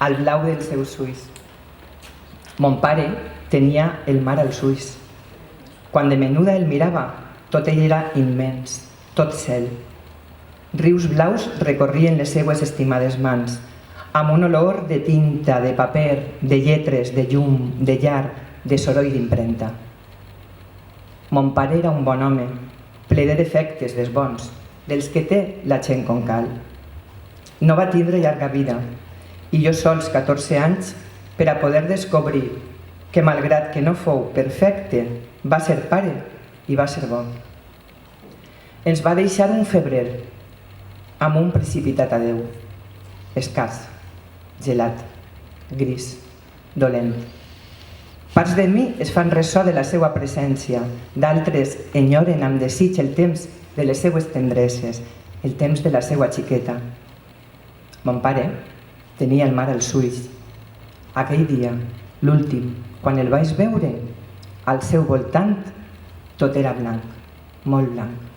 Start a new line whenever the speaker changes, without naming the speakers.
al blau dels seus ulls. Mon pare tenia el mar als ulls. Quan de menuda el mirava, tot ell era immens, tot cel. Rius blaus recorrien les seues estimades mans, amb un olor de tinta, de paper, de lletres, de llum, de llar, de soroll d'impremta. Mon pare era un bon home, ple de defectes dels bons, dels que té la gent com cal. No va tindre llarga vida, i jo sols 14 anys per a poder descobrir que, malgrat que no fou perfecte, va ser pare i va ser bo. Ens va deixar un febrer, amb un precipitat adeu, escàs, gelat, gris, dolent. Parts de mi es fan ressò de la seva presència, d'altres enyoren amb desig el temps de les seues tendreses, el temps de la seva xiqueta. Mon pare tenia el mar als ulls. Aquell dia, l'últim, quan el vaig veure, al seu voltant tot era blanc, molt blanc.